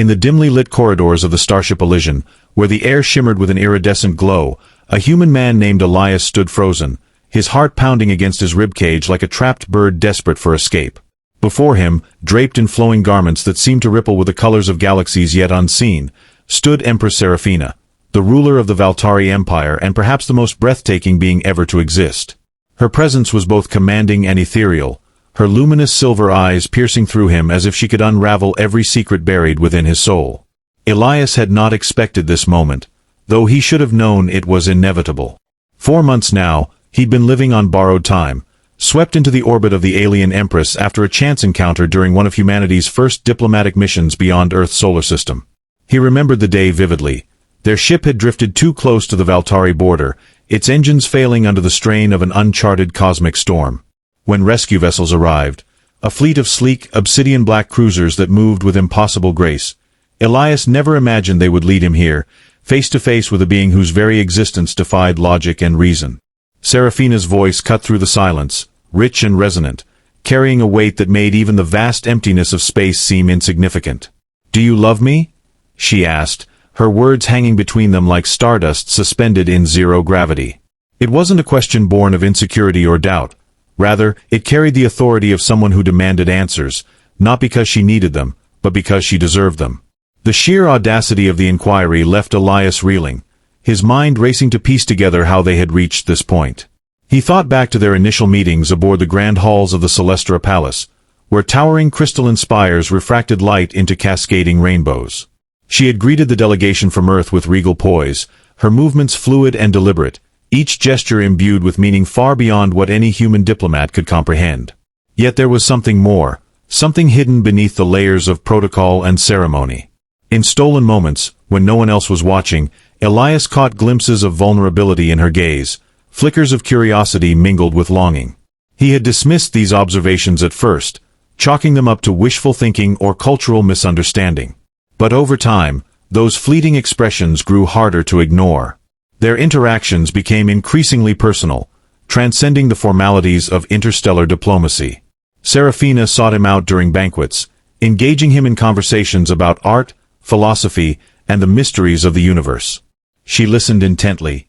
In the dimly lit corridors of the Starship Elysian, where the air shimmered with an iridescent glow, a human man named Elias stood frozen, his heart pounding against his ribcage like a trapped bird desperate for escape. Before him, draped in flowing garments that seemed to ripple with the colors of galaxies yet unseen, stood Empress Seraphina, the ruler of the Valtari Empire and perhaps the most breathtaking being ever to exist. Her presence was both commanding and ethereal, her luminous silver eyes piercing through him as if she could unravel every secret buried within his soul. Elias had not expected this moment, though he should have known it was inevitable. 4 months now, he'd been living on borrowed time, swept into the orbit of the alien Empress after a chance encounter during one of humanity's first diplomatic missions beyond Earth's solar system. He remembered the day vividly. Their ship had drifted too close to the Valtari border, its engines failing under the strain of an uncharted cosmic storm. When rescue vessels arrived, a fleet of sleek, obsidian-black cruisers that moved with impossible grace, Elias never imagined they would lead him here, face to face with a being whose very existence defied logic and reason. Seraphina's voice cut through the silence, rich and resonant, carrying a weight that made even the vast emptiness of space seem insignificant. "Do you love me?" she asked, her words hanging between them like stardust suspended in zero gravity. It wasn't a question born of insecurity or doubt. Rather, it carried the authority of someone who demanded answers, not because she needed them, but because she deserved them. The sheer audacity of the inquiry left Elias reeling, his mind racing to piece together how they had reached this point. He thought back to their initial meetings aboard the grand halls of the Celestra Palace, where towering crystalline spires refracted light into cascading rainbows. She had greeted the delegation from Earth with regal poise, her movements fluid and deliberate, each gesture imbued with meaning far beyond what any human diplomat could comprehend. Yet there was something more, something hidden beneath the layers of protocol and ceremony. In stolen moments, when no one else was watching, Elias caught glimpses of vulnerability in her gaze, flickers of curiosity mingled with longing. He had dismissed these observations at first, chalking them up to wishful thinking or cultural misunderstanding. But over time, those fleeting expressions grew harder to ignore. Their interactions became increasingly personal, transcending the formalities of interstellar diplomacy. Seraphina sought him out during banquets, engaging him in conversations about art, philosophy, and the mysteries of the universe. She listened intently,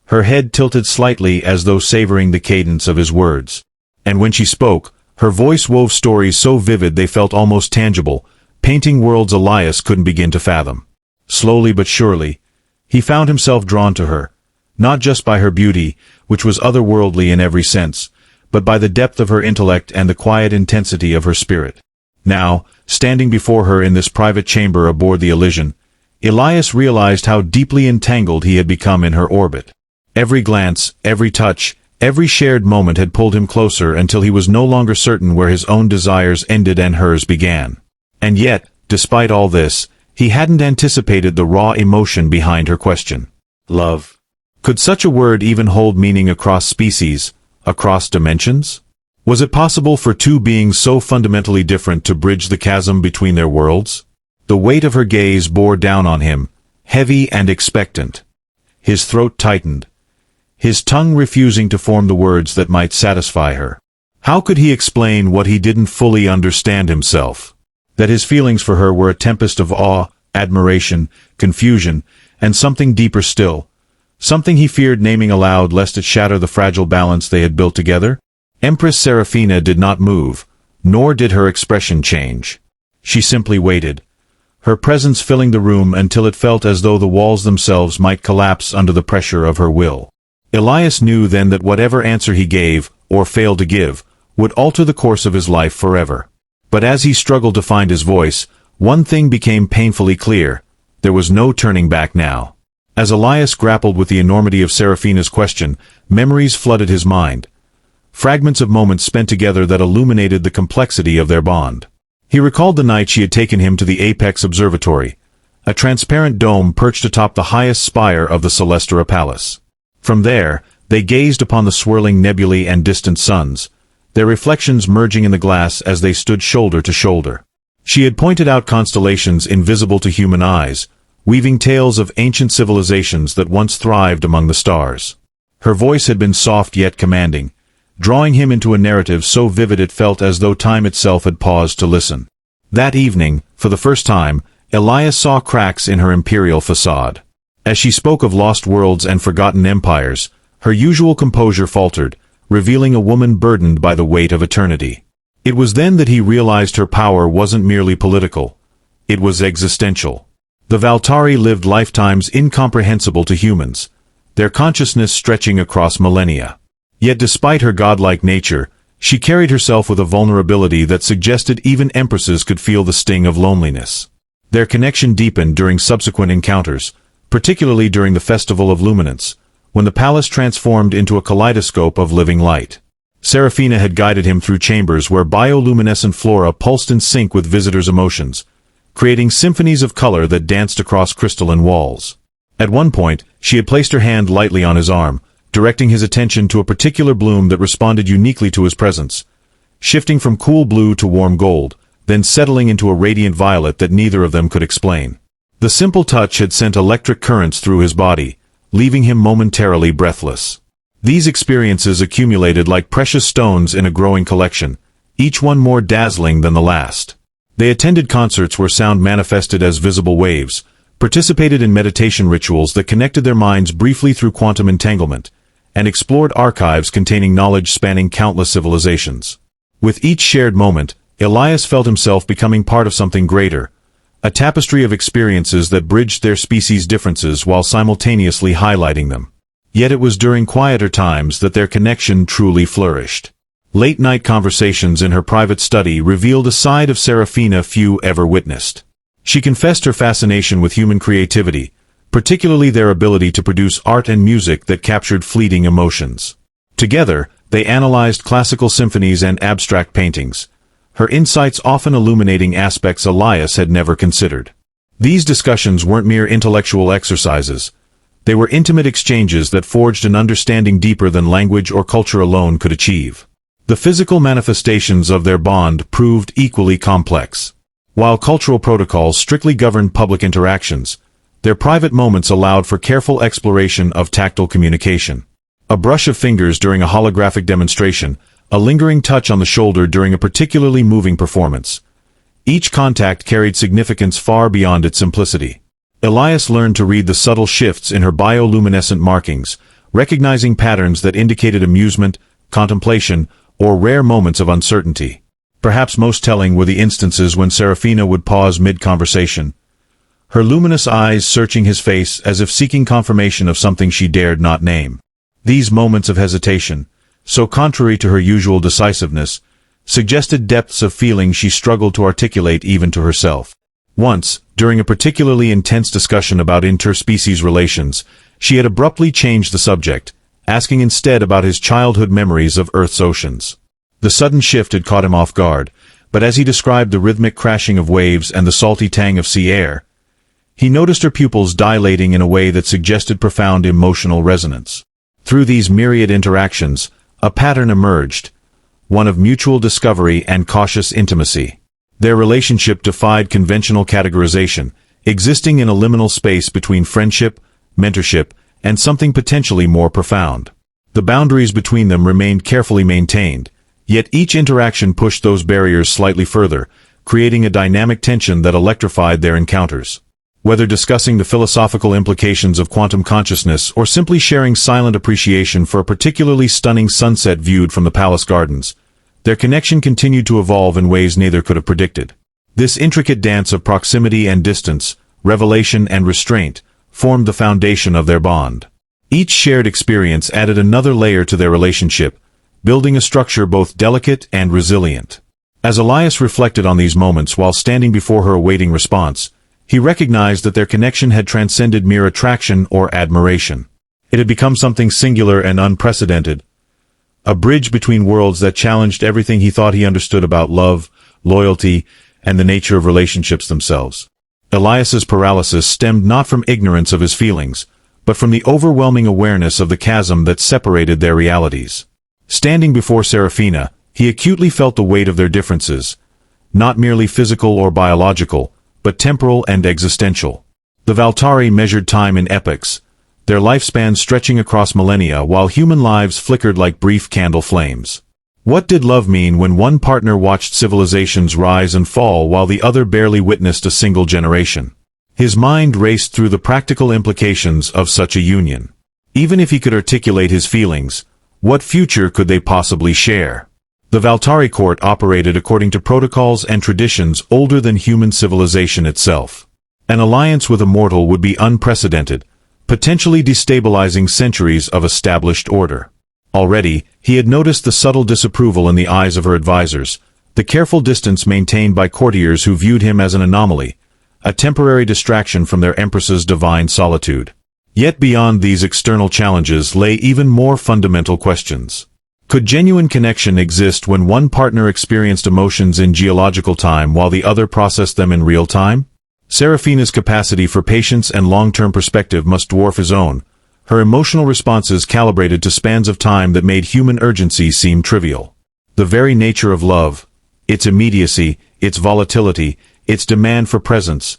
her head tilted slightly as though savoring the cadence of his words. And when she spoke, her voice wove stories so vivid they felt almost tangible, painting worlds Elias couldn't begin to fathom. Slowly but surely, he found himself drawn to her, not just by her beauty, which was otherworldly in every sense, but by the depth of her intellect and the quiet intensity of her spirit. Now, standing before her in this private chamber aboard the Elysian, Elias realized how deeply entangled he had become in her orbit. Every glance, every touch, every shared moment had pulled him closer until he was no longer certain where his own desires ended and hers began. And yet, despite all this, he hadn't anticipated the raw emotion behind her question. Love. Could such a word even hold meaning across species, across dimensions? Was it possible for two beings so fundamentally different to bridge the chasm between their worlds? The weight of her gaze bore down on him, heavy and expectant. His throat tightened, his tongue refusing to form the words that might satisfy her. How could he explain what he didn't fully understand himself? That his feelings for her were a tempest of awe, admiration, confusion, and something deeper still, something he feared naming aloud lest it shatter the fragile balance they had built together? Empress Seraphina did not move, nor did her expression change. She simply waited, her presence filling the room until it felt as though the walls themselves might collapse under the pressure of her will. Elias knew then that whatever answer he gave, or failed to give, would alter the course of his life forever. But as he struggled to find his voice, one thing became painfully clear: there was no turning back now. As Elias grappled with the enormity of Seraphina's question, memories flooded his mind. Fragments of moments spent together that illuminated the complexity of their bond. He recalled the night she had taken him to the Apex Observatory, a transparent dome perched atop the highest spire of the Celestra Palace. From there, they gazed upon the swirling nebulae and distant suns, their reflections merging in the glass as they stood shoulder to shoulder. She had pointed out constellations invisible to human eyes, weaving tales of ancient civilizations that once thrived among the stars. Her voice had been soft yet commanding, drawing him into a narrative so vivid it felt as though time itself had paused to listen. That evening, for the first time, Elias saw cracks in her imperial facade. As she spoke of lost worlds and forgotten empires, her usual composure faltered, revealing a woman burdened by the weight of eternity. It was then that he realized her power wasn't merely political. It was existential. The Valtari lived lifetimes incomprehensible to humans, their consciousness stretching across millennia. Yet despite her godlike nature, she carried herself with a vulnerability that suggested even empresses could feel the sting of loneliness. Their connection deepened during subsequent encounters, particularly during the Festival of Luminance, when the palace transformed into a kaleidoscope of living light. Serafina had guided him through chambers where bioluminescent flora pulsed in sync with visitors' emotions, creating symphonies of color that danced across crystalline walls. At one point, she had placed her hand lightly on his arm, directing his attention to a particular bloom that responded uniquely to his presence, shifting from cool blue to warm gold, then settling into a radiant violet that neither of them could explain. The simple touch had sent electric currents through his body, leaving him momentarily breathless. These experiences accumulated like precious stones in a growing collection, each one more dazzling than the last. They attended concerts where sound manifested as visible waves, participated in meditation rituals that connected their minds briefly through quantum entanglement, and explored archives containing knowledge spanning countless civilizations. With each shared moment, Elias felt himself becoming part of something greater, a tapestry of experiences that bridged their species' differences while simultaneously highlighting them. Yet it was during quieter times that their connection truly flourished. Late-night conversations in her private study revealed a side of Serafina few ever witnessed. She confessed her fascination with human creativity, particularly their ability to produce art and music that captured fleeting emotions. Together, they analyzed classical symphonies and abstract paintings, her insights often illuminating aspects Elias had never considered. These discussions weren't mere intellectual exercises. They were intimate exchanges that forged an understanding deeper than language or culture alone could achieve. The physical manifestations of their bond proved equally complex. While cultural protocols strictly governed public interactions, their private moments allowed for careful exploration of tactile communication. A brush of fingers during a holographic demonstration, a lingering touch on the shoulder during a particularly moving performance. Each contact carried significance far beyond its simplicity. Elias learned to read the subtle shifts in her bioluminescent markings, recognizing patterns that indicated amusement, contemplation, or rare moments of uncertainty. Perhaps most telling were the instances when Serafina would pause mid-conversation, her luminous eyes searching his face as if seeking confirmation of something she dared not name. These moments of hesitation, so contrary to her usual decisiveness, suggested depths of feeling she struggled to articulate even to herself. Once, during a particularly intense discussion about interspecies relations, she had abruptly changed the subject, asking instead about his childhood memories of Earth's oceans. The sudden shift had caught him off guard, but as he described the rhythmic crashing of waves and the salty tang of sea air, he noticed her pupils dilating in a way that suggested profound emotional resonance. Through these myriad interactions, a pattern emerged, one of mutual discovery and cautious intimacy. Their relationship defied conventional categorization, existing in a liminal space between friendship, mentorship, and something potentially more profound. The boundaries between them remained carefully maintained, yet each interaction pushed those barriers slightly further, creating a dynamic tension that electrified their encounters. Whether discussing the philosophical implications of quantum consciousness or simply sharing silent appreciation for a particularly stunning sunset viewed from the palace gardens, their connection continued to evolve in ways neither could have predicted. This intricate dance of proximity and distance, revelation and restraint, formed the foundation of their bond. Each shared experience added another layer to their relationship, building a structure both delicate and resilient. As Elias reflected on these moments while standing before her awaiting response, he recognized that their connection had transcended mere attraction or admiration. It had become something singular and unprecedented, a bridge between worlds that challenged everything he thought he understood about love, loyalty, and the nature of relationships themselves. Elias's paralysis stemmed not from ignorance of his feelings, but from the overwhelming awareness of the chasm that separated their realities. Standing before Serafina, he acutely felt the weight of their differences, not merely physical or biological, but temporal and existential. The Valtari measured time in epochs, their lifespan stretching across millennia while human lives flickered like brief candle flames. What did love mean when one partner watched civilizations rise and fall while the other barely witnessed a single generation? His mind raced through the practical implications of such a union. Even if he could articulate his feelings, what future could they possibly share? The Valtari court operated according to protocols and traditions older than human civilization itself. An alliance with a mortal would be unprecedented, potentially destabilizing centuries of established order. Already, he had noticed the subtle disapproval in the eyes of her advisors, the careful distance maintained by courtiers who viewed him as an anomaly, a temporary distraction from their empress's divine solitude. Yet beyond these external challenges lay even more fundamental questions. Could genuine connection exist when one partner experienced emotions in geological time while the other processed them in real time? Serafina's capacity for patience and long-term perspective must dwarf his own, her emotional responses calibrated to spans of time that made human urgency seem trivial. The very nature of love, its immediacy, its volatility, its demand for presence,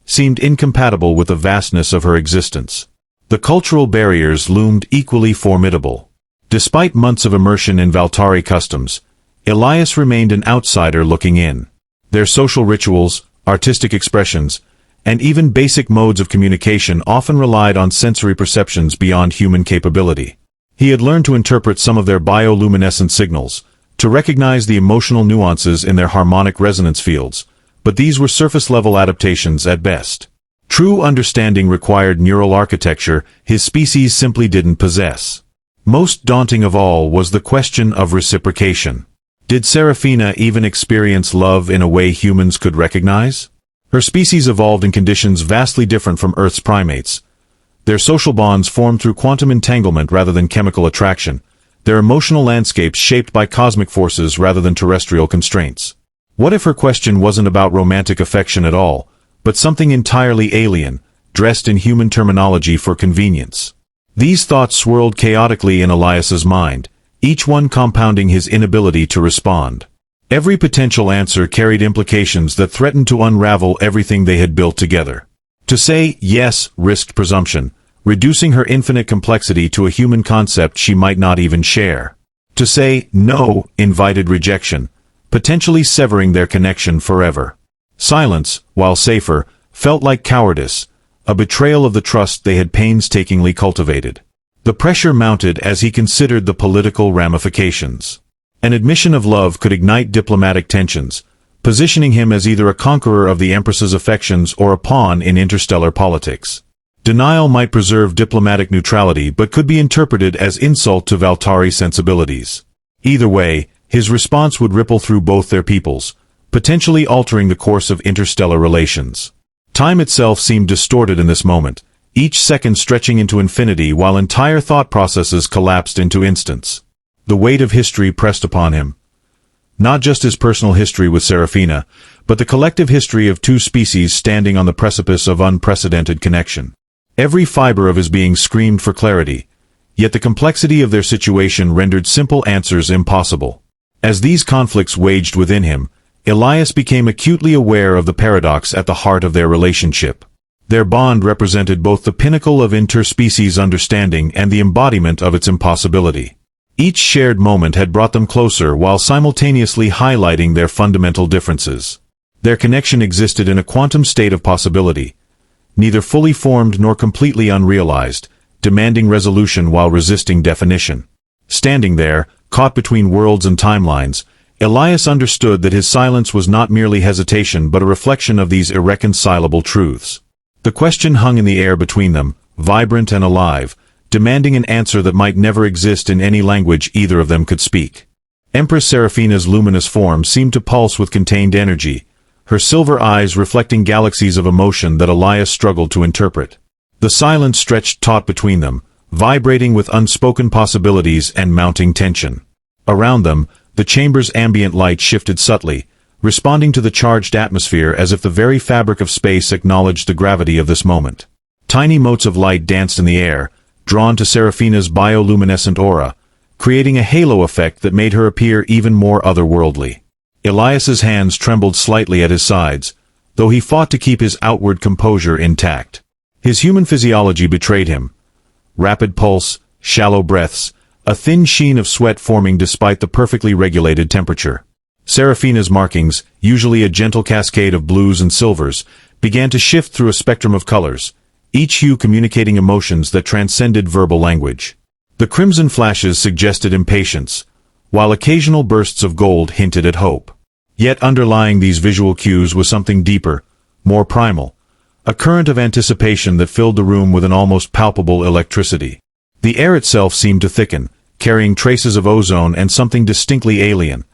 seemed incompatible with the vastness of her existence. The cultural barriers loomed equally formidable. Despite months of immersion in Valtari customs, Elias remained an outsider looking in. Their social rituals, artistic expressions, and even basic modes of communication often relied on sensory perceptions beyond human capability. He had learned to interpret some of their bioluminescent signals, to recognize the emotional nuances in their harmonic resonance fields, but these were surface-level adaptations at best. True understanding required neural architecture his species simply didn't possess. Most daunting of all was the question of reciprocation. Did Serafina even experience love in a way humans could recognize? Her species evolved in conditions vastly different from Earth's primates. Their social bonds formed through quantum entanglement rather than chemical attraction, their emotional landscapes shaped by cosmic forces rather than terrestrial constraints. What if her question wasn't about romantic affection at all, but something entirely alien, dressed in human terminology for convenience? These thoughts swirled chaotically in Elias's mind, each one compounding his inability to respond. Every potential answer carried implications that threatened to unravel everything they had built together. To say yes risked presumption, reducing her infinite complexity to a human concept she might not even share. To say no invited rejection, potentially severing their connection forever. Silence, while safer, felt like cowardice, a betrayal of the trust they had painstakingly cultivated. The pressure mounted as he considered the political ramifications. An admission of love could ignite diplomatic tensions, positioning him as either a conqueror of the Empress's affections or a pawn in interstellar politics. Denial might preserve diplomatic neutrality but could be interpreted as insult to Valtari sensibilities. Either way, his response would ripple through both their peoples, potentially altering the course of interstellar relations. Time itself seemed distorted in this moment, each second stretching into infinity while entire thought processes collapsed into instants. The weight of history pressed upon him. Not just his personal history with Serafina, but the collective history of two species standing on the precipice of unprecedented connection. Every fiber of his being screamed for clarity, yet the complexity of their situation rendered simple answers impossible. As these conflicts waged within him, Elias became acutely aware of the paradox at the heart of their relationship. Their bond represented both the pinnacle of interspecies understanding and the embodiment of its impossibility. Each shared moment had brought them closer while simultaneously highlighting their fundamental differences. Their connection existed in a quantum state of possibility, neither fully formed nor completely unrealized, demanding resolution while resisting definition. Standing there, caught between worlds and timelines, Elias understood that his silence was not merely hesitation but a reflection of these irreconcilable truths. The question hung in the air between them, vibrant and alive, demanding an answer that might never exist in any language either of them could speak. Empress Serafina's luminous form seemed to pulse with contained energy, her silver eyes reflecting galaxies of emotion that Elias struggled to interpret. The silence stretched taut between them, vibrating with unspoken possibilities and mounting tension. Around them, the chamber's ambient light shifted subtly, responding to the charged atmosphere as if the very fabric of space acknowledged the gravity of this moment. Tiny motes of light danced in the air, drawn to Serafina's bioluminescent aura, creating a halo effect that made her appear even more otherworldly. Elias's hands trembled slightly at his sides, though he fought to keep his outward composure intact. His human physiology betrayed him. Rapid pulse, shallow breaths, a thin sheen of sweat forming despite the perfectly regulated temperature. Serafina's markings, usually a gentle cascade of blues and silvers, began to shift through a spectrum of colors, each hue communicating emotions that transcended verbal language. The crimson flashes suggested impatience, while occasional bursts of gold hinted at hope. Yet underlying these visual cues was something deeper, more primal, a current of anticipation that filled the room with an almost palpable electricity. The air itself seemed to thicken, carrying traces of ozone and something distinctly alien,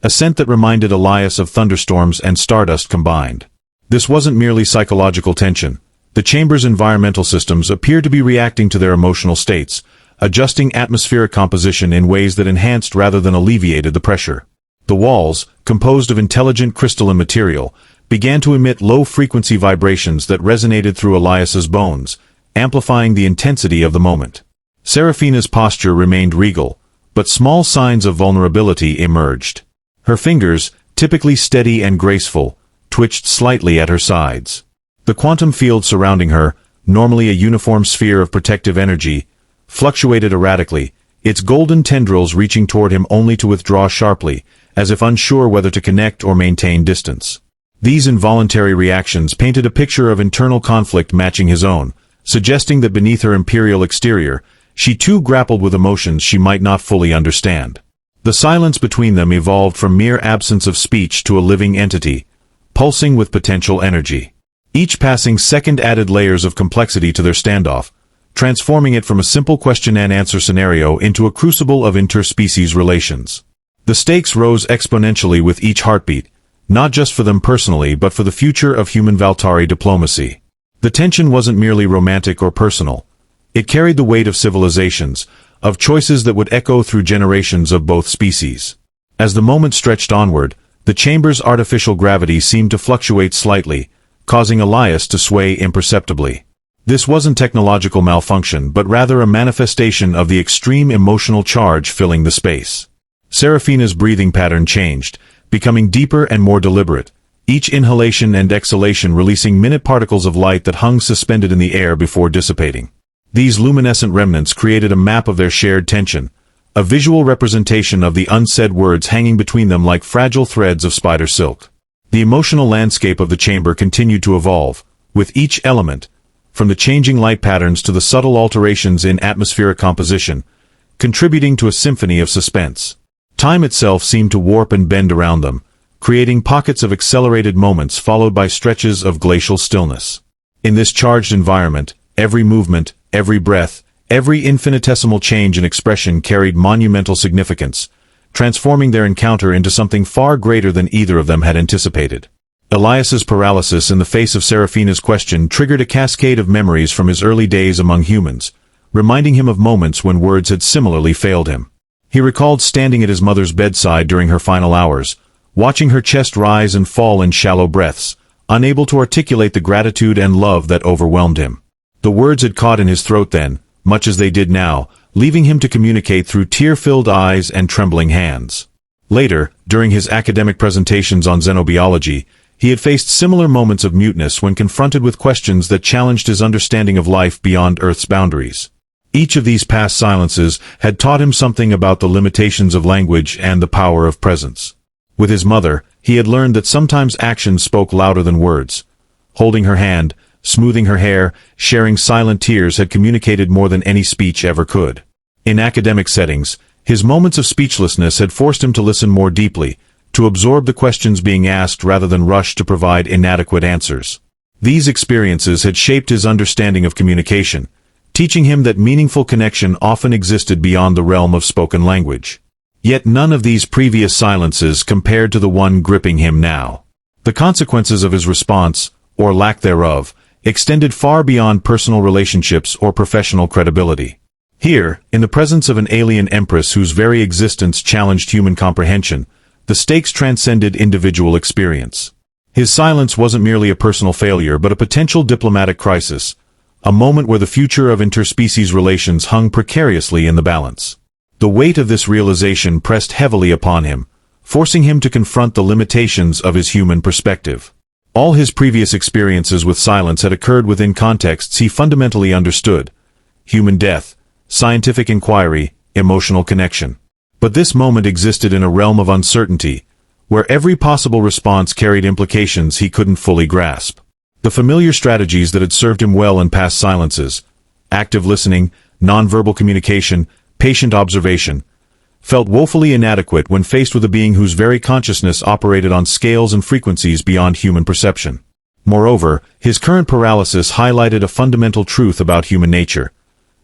a scent that reminded Elias of thunderstorms and stardust combined. This wasn't merely psychological tension. The chamber's environmental systems appeared to be reacting to their emotional states, adjusting atmospheric composition in ways that enhanced rather than alleviated the pressure. The walls, composed of intelligent crystalline material, began to emit low-frequency vibrations that resonated through Elias's bones, amplifying the intensity of the moment. Serafina's posture remained regal, but small signs of vulnerability emerged. Her fingers, typically steady and graceful, twitched slightly at her sides. The quantum field surrounding her, normally a uniform sphere of protective energy, fluctuated erratically, its golden tendrils reaching toward him only to withdraw sharply, as if unsure whether to connect or maintain distance. These involuntary reactions painted a picture of internal conflict matching his own, suggesting that beneath her imperial exterior, she too grappled with emotions she might not fully understand. The silence between them evolved from mere absence of speech to a living entity, pulsing with potential energy. Each passing second added layers of complexity to their standoff, transforming it from a simple question-and-answer scenario into a crucible of interspecies relations. The stakes rose exponentially with each heartbeat, not just for them personally but for the future of human Valtari diplomacy. The tension wasn't merely romantic or personal. It carried the weight of civilizations, of choices that would echo through generations of both species. As the moment stretched onward, the chamber's artificial gravity seemed to fluctuate slightly, causing Elias to sway imperceptibly. This wasn't technological malfunction but rather a manifestation of the extreme emotional charge filling the space. Serafina's breathing pattern changed, becoming deeper and more deliberate, each inhalation and exhalation releasing minute particles of light that hung suspended in the air before dissipating. These luminescent remnants created a map of their shared tension, a visual representation of the unsaid words hanging between them like fragile threads of spider silk. The emotional landscape of the chamber continued to evolve, with each element, from the changing light patterns to the subtle alterations in atmospheric composition, contributing to a symphony of suspense. Time itself seemed to warp and bend around them, creating pockets of accelerated moments followed by stretches of glacial stillness. In this charged environment, every movement, every breath, every infinitesimal change in expression carried monumental significance, transforming their encounter into something far greater than either of them had anticipated. Elias's paralysis in the face of Serafina's question triggered a cascade of memories from his early days among humans, reminding him of moments when words had similarly failed him. He recalled standing at his mother's bedside during her final hours, watching her chest rise and fall in shallow breaths, unable to articulate the gratitude and love that overwhelmed him. The words had caught in his throat then, much as they did now, leaving him to communicate through tear-filled eyes and trembling hands. Later, during his academic presentations on xenobiology, he had faced similar moments of muteness when confronted with questions that challenged his understanding of life beyond Earth's boundaries. Each of these past silences had taught him something about the limitations of language and the power of presence. With his mother, he had learned that sometimes actions spoke louder than words. Holding her hand, smoothing her hair, sharing silent tears had communicated more than any speech ever could. In academic settings, his moments of speechlessness had forced him to listen more deeply, to absorb the questions being asked rather than rush to provide inadequate answers. These experiences had shaped his understanding of communication, teaching him that meaningful connection often existed beyond the realm of spoken language. Yet none of these previous silences compared to the one gripping him now. The consequences of his response, or lack thereof, extended far beyond personal relationships or professional credibility. Here, in the presence of an alien empress whose very existence challenged human comprehension, the stakes transcended individual experience. His silence wasn't merely a personal failure but a potential diplomatic crisis, a moment where the future of interspecies relations hung precariously in the balance. The weight of this realization pressed heavily upon him, forcing him to confront the limitations of his human perspective. All his previous experiences with silence had occurred within contexts he fundamentally understood: human death, scientific inquiry, emotional connection. But this moment existed in a realm of uncertainty, where every possible response carried implications he couldn't fully grasp. The familiar strategies that had served him well in past silences, active listening, nonverbal communication, patient observation, felt woefully inadequate when faced with a being whose very consciousness operated on scales and frequencies beyond human perception. Moreover, his current paralysis highlighted a fundamental truth about human nature,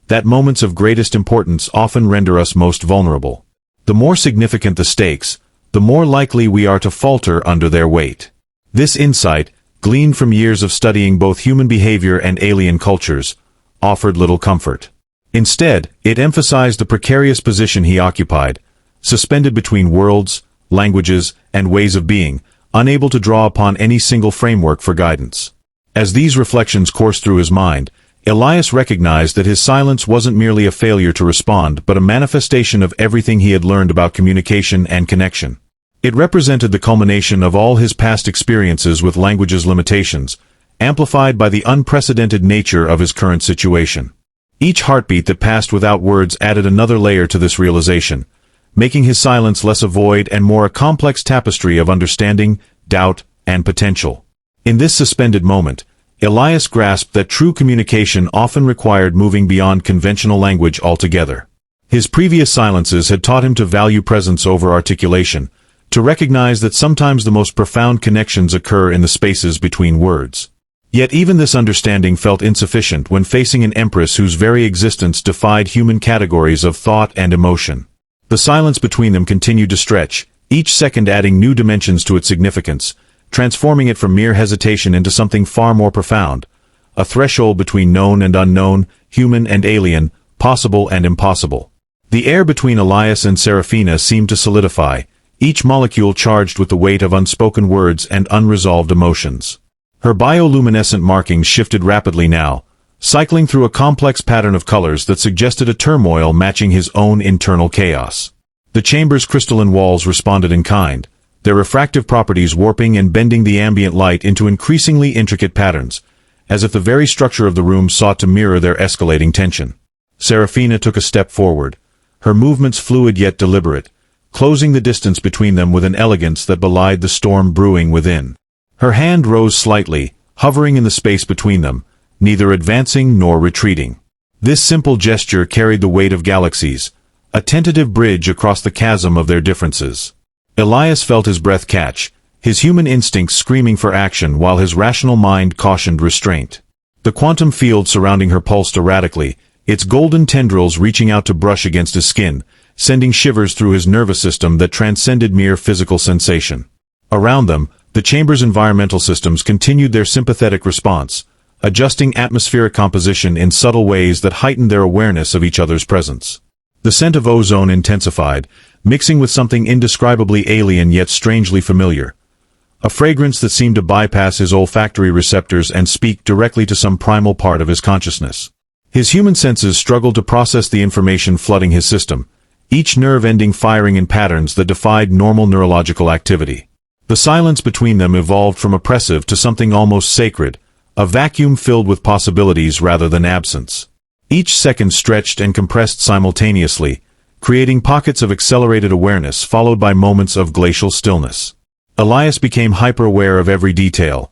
that moments of greatest importance often render us most vulnerable. The more significant the stakes, the more likely we are to falter under their weight. This insight, gleaned from years of studying both human behavior and alien cultures, offered little comfort. Instead, it emphasized the precarious position he occupied, suspended between worlds, languages, and ways of being, unable to draw upon any single framework for guidance. As these reflections coursed through his mind, Elias recognized that his silence wasn't merely a failure to respond but a manifestation of everything he had learned about communication and connection. It represented the culmination of all his past experiences with language's limitations, amplified by the unprecedented nature of his current situation. Each heartbeat that passed without words added another layer to this realization, making his silence less a void and more a complex tapestry of understanding, doubt, and potential. In this suspended moment, Elias grasped that true communication often required moving beyond conventional language altogether. His previous silences had taught him to value presence over articulation, to recognize that sometimes the most profound connections occur in the spaces between words. Yet even this understanding felt insufficient when facing an empress whose very existence defied human categories of thought and emotion. The silence between them continued to stretch, each second adding new dimensions to its significance, transforming it from mere hesitation into something far more profound, a threshold between known and unknown, human and alien, possible and impossible. The air between Elias and Serafina seemed to solidify, each molecule charged with the weight of unspoken words and unresolved emotions. Her bioluminescent markings shifted rapidly now, cycling through a complex pattern of colors that suggested a turmoil matching his own internal chaos. The chamber's crystalline walls responded in kind, their refractive properties warping and bending the ambient light into increasingly intricate patterns, as if the very structure of the room sought to mirror their escalating tension. Serafina took a step forward, her movements fluid yet deliberate, closing the distance between them with an elegance that belied the storm brewing within. Her hand rose slightly, hovering in the space between them, neither advancing nor retreating. This simple gesture carried the weight of galaxies, a tentative bridge across the chasm of their differences. Elias felt his breath catch, his human instincts screaming for action while his rational mind cautioned restraint. The quantum field surrounding her pulsed erratically, its golden tendrils reaching out to brush against his skin, sending shivers through his nervous system that transcended mere physical sensation. Around them, the chamber's environmental systems continued their sympathetic response, adjusting atmospheric composition in subtle ways that heightened their awareness of each other's presence. The scent of ozone intensified, mixing with something indescribably alien yet strangely familiar, a fragrance that seemed to bypass his olfactory receptors and speak directly to some primal part of his consciousness. His human senses struggled to process the information flooding his system, each nerve ending firing in patterns that defied normal neurological activity. The silence between them evolved from oppressive to something almost sacred, a vacuum filled with possibilities rather than absence. Each second stretched and compressed simultaneously, creating pockets of accelerated awareness followed by moments of glacial stillness. Elias became hyper-aware of every detail.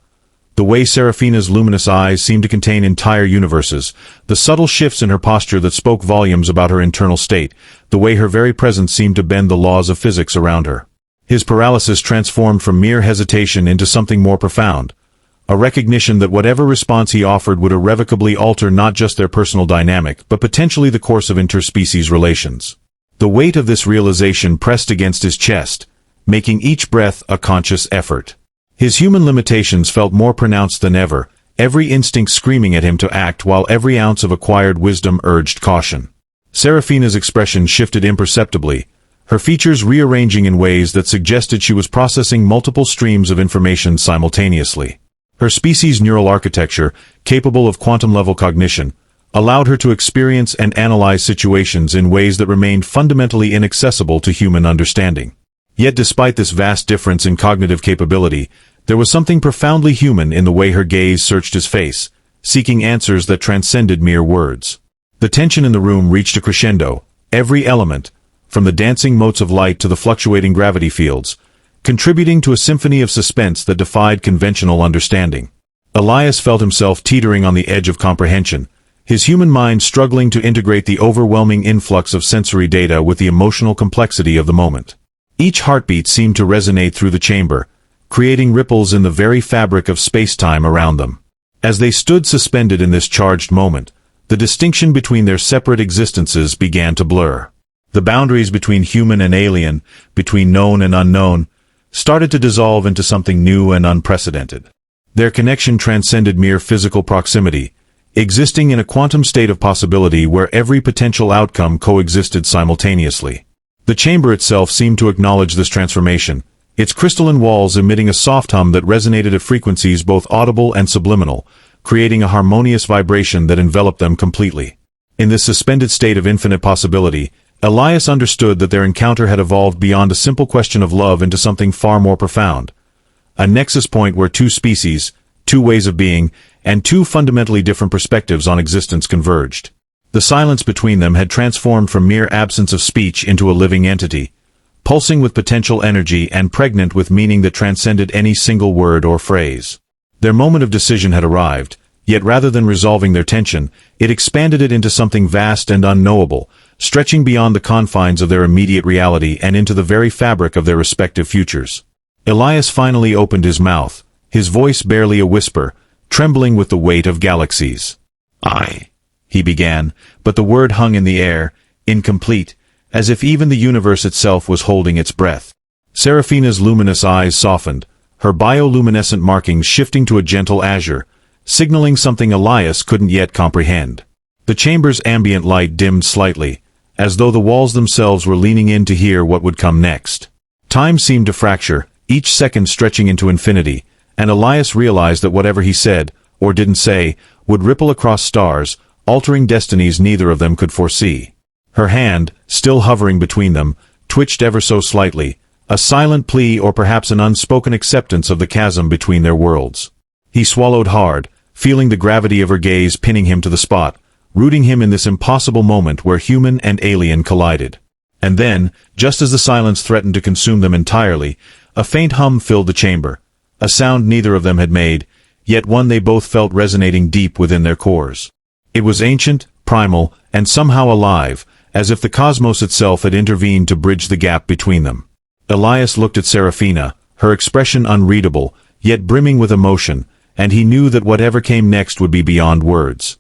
The way Serafina's luminous eyes seemed to contain entire universes, the subtle shifts in her posture that spoke volumes about her internal state, the way her very presence seemed to bend the laws of physics around her. His paralysis transformed from mere hesitation into something more profound, a recognition that whatever response he offered would irrevocably alter not just their personal dynamic but potentially the course of interspecies relations. The weight of this realization pressed against his chest, making each breath a conscious effort. His human limitations felt more pronounced than ever, every instinct screaming at him to act while every ounce of acquired wisdom urged caution. Serafina's expression shifted imperceptibly, her features rearranging in ways that suggested she was processing multiple streams of information simultaneously. Her species' neural architecture, capable of quantum-level cognition, allowed her to experience and analyze situations in ways that remained fundamentally inaccessible to human understanding. Yet despite this vast difference in cognitive capability, there was something profoundly human in the way her gaze searched his face, seeking answers that transcended mere words. The tension in the room reached a crescendo, every element, from the dancing motes of light to the fluctuating gravity fields, contributing to a symphony of suspense that defied conventional understanding. Elias felt himself teetering on the edge of comprehension, his human mind struggling to integrate the overwhelming influx of sensory data with the emotional complexity of the moment. Each heartbeat seemed to resonate through the chamber, creating ripples in the very fabric of space-time around them. As they stood suspended in this charged moment, the distinction between their separate existences began to blur. The boundaries between human and alien, between known and unknown, started to dissolve into something new and unprecedented. Their connection transcended mere physical proximity, existing in a quantum state of possibility where every potential outcome coexisted simultaneously. The chamber itself seemed to acknowledge this transformation, its crystalline walls emitting a soft hum that resonated at frequencies both audible and subliminal, creating a harmonious vibration that enveloped them completely. In this suspended state of infinite possibility, Elias understood that their encounter had evolved beyond a simple question of love into something far more profound. A nexus point where two species, two ways of being, and two fundamentally different perspectives on existence converged. The silence between them had transformed from mere absence of speech into a living entity, pulsing with potential energy and pregnant with meaning that transcended any single word or phrase. Their moment of decision had arrived, yet rather than resolving their tension, it expanded it into something vast and unknowable, stretching beyond the confines of their immediate reality and into the very fabric of their respective futures. Elias finally opened his mouth, his voice barely a whisper, trembling with the weight of galaxies. He began, but the word hung in the air, incomplete, as if even the universe itself was holding its breath. Seraphina's luminous eyes softened, her bioluminescent markings shifting to a gentle azure, signaling something Elias couldn't yet comprehend. The chamber's ambient light dimmed slightly, as though the walls themselves were leaning in to hear what would come next. Time seemed to fracture, each second stretching into infinity, and Elias realized that whatever he said, or didn't say, would ripple across stars, altering destinies neither of them could foresee. Her hand, still hovering between them, twitched ever so slightly, a silent plea or perhaps an unspoken acceptance of the chasm between their worlds. He swallowed hard, feeling the gravity of her gaze pinning him to the spot, rooting him in this impossible moment where human and alien collided. And then, just as the silence threatened to consume them entirely, a faint hum filled the chamber, a sound neither of them had made, yet one they both felt resonating deep within their cores. It was ancient, primal, and somehow alive, as if the cosmos itself had intervened to bridge the gap between them. Elias looked at Seraphina, her expression unreadable, yet brimming with emotion, and he knew that whatever came next would be beyond words.